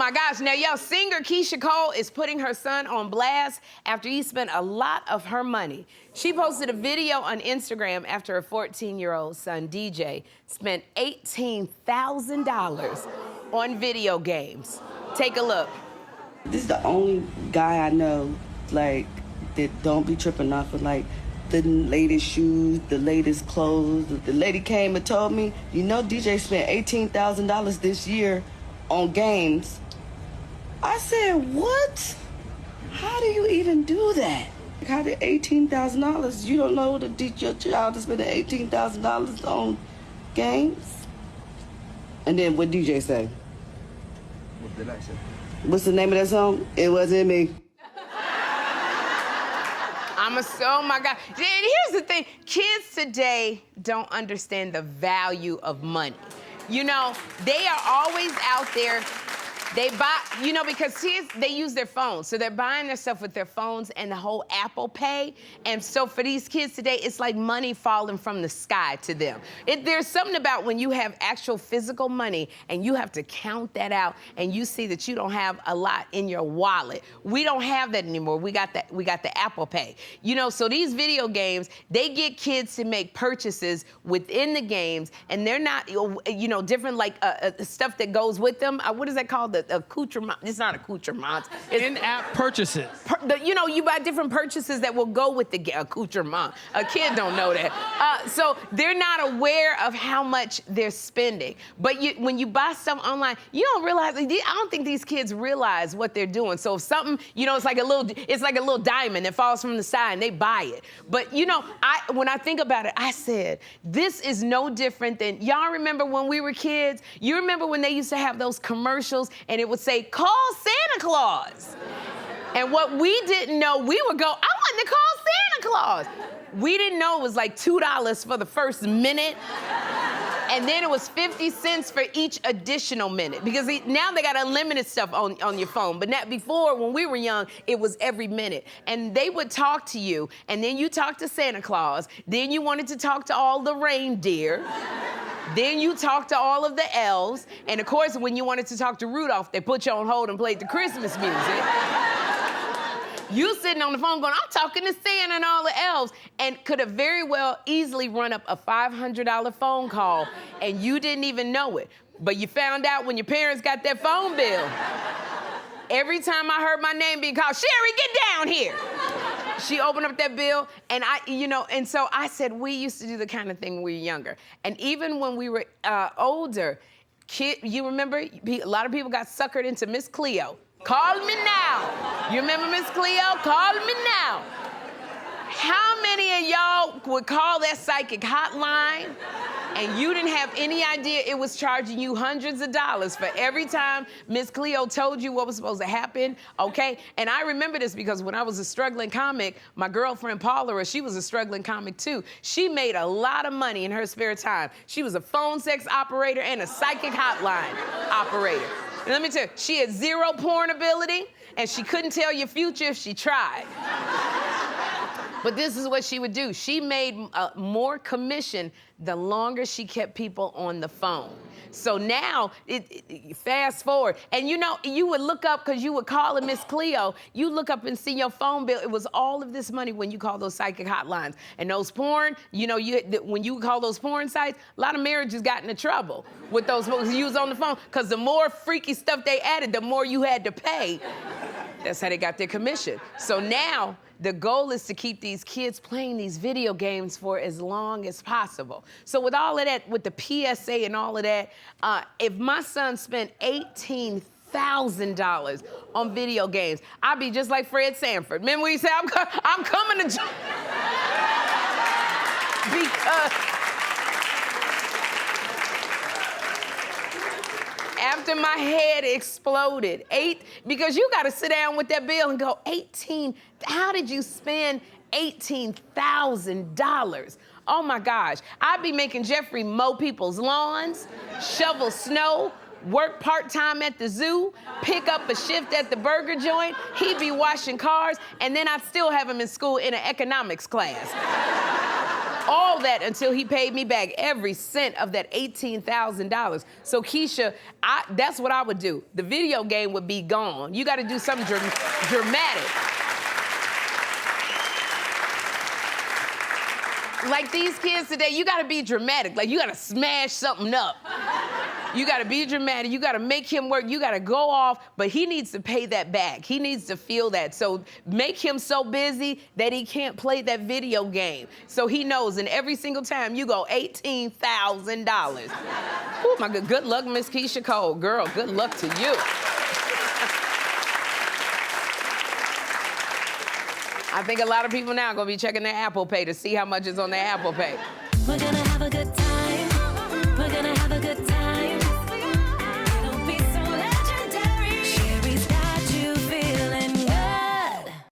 my gosh. Now, yo, singer Keyshia Cole is putting her son on blast after he spent a lot of her money. She posted a video on Instagram after her 14-year-old son, DJ, spent $18,000 on video games. Take a look. This is the only guy I know, like, that don't be tripping off of, like, the latest shoes, the latest clothes. The lady came and told me, you know, DJ spent $18,000 this year on games. I said, what? How do you even do that? How did $18,000? You don't know to teach your child to spend $18,000 on games? And then what DJ say? What did I say? What's the name of that song? It Wasn't Me. Oh my God. And here's the thing, kids today don't understand the value of money. You know, they are always out there. They buy, you know, because kids, they use their phones. So they're buying their stuff with their phones and the whole Apple Pay. And so for these kids today, it's like money falling from the sky to them. There's something about when you have actual physical money and you have to count that out and you see that you don't have a lot in your wallet. We don't have that anymore. We got the Apple Pay. You know, so these video games, they get kids to make purchases within the games, and they're not, you know, different like stuff that goes with them. What is that called? The accoutrement. It's not accoutrements. In-app purchases. You know, you buy different purchases that will go with the accoutrement. A kid don't know that. So they're not aware of how much they're spending. But when you buy stuff online, you don't realize. I don't think these kids realize what they're doing. So if something, you know, it's like a little diamond that falls from the side, and they buy it. But you know, when I think about it, I said, this is no different than, y'all remember when we were kids? You remember when they used to have those commercials and it would say, call Santa Claus. And what we didn't know, we would go, I want to call Santa Claus. We didn't know it was like $2 for the first minute. And then it was 50 cents for each additional minute. Because now they got unlimited stuff on your phone. But before, when we were young, it was every minute. And they would talk to you, and then you talked to Santa Claus. Then you wanted to talk to all the reindeer. Then you talked to all of the elves. And of course, when you wanted to talk to Rudolph, they put you on hold and played the Christmas music. You sitting on the phone going, I'm talking to Santa and all the elves, and could have very well easily run up a $500 phone call, and you didn't even know it. But you found out when your parents got that phone bill. Every time I heard my name being called, Sherri, get down here. She opened up that bill, and and so I said, we used to do the kind of thing when we were younger. And even when we were older, you remember, a lot of people got suckered into Miss Cleo. Call me now. You remember Miss Cleo? Call me now. How many of y'all would call that psychic hotline and you didn't have any idea it was charging you hundreds of dollars for every time Miss Cleo told you what was supposed to happen, okay? And I remember this because when I was a struggling comic, my girlfriend Paula, she was a struggling comic too. She made a lot of money in her spare time. She was a phone sex operator and a psychic hotline operator. And let me tell you, she had zero porn ability, and she couldn't tell your future if she tried. But this is what she would do. She made more commission the longer she kept people on the phone. So now, fast forward, and you know, you would look up, because you would call a Miss Cleo, you look up and see your phone bill. It was all of this money when you call those psychic hotlines. And those porn, you know, when you call those porn sites, a lot of marriages got into trouble with those you was on the phone, because the more freaky stuff they added, the more you had to pay. That's how they got their commission. So now, the goal is to keep these kids playing these video games for as long as possible. So with all of that, with the PSA and all of that, if my son spent $18,000 on video games, I'd be just like Fred Sanford. Remember when he said, I'm coming to... Because... After my head exploded, because you got to sit down with that bill and go, how did you spend $18,000? Oh my gosh. I'd be making Jeffrey mow people's lawns, shovel snow, work part-time at the zoo, pick up a shift at the burger joint. He'd be washing cars, and then I'd still have him in school in an economics class. all that until he paid me back every cent of that $18,000. So Keyshia, that's what I would do. The video game would be gone. You got to do something dramatic. Like these kids today, you gotta be dramatic. Like you gotta smash something up. You gotta be dramatic, you gotta make him work, you gotta go off, but he needs to pay that back. He needs to feel that. So make him so busy that he can't play that video game. So he knows, and every single time you go $18,000. Oh my God, good luck, Miss Keyshia Cole. Girl, good luck to you. I think a lot of people now are gonna be checking their Apple Pay to see how much is on their Apple Pay. We're gonna have a good time. We're gonna have a good time.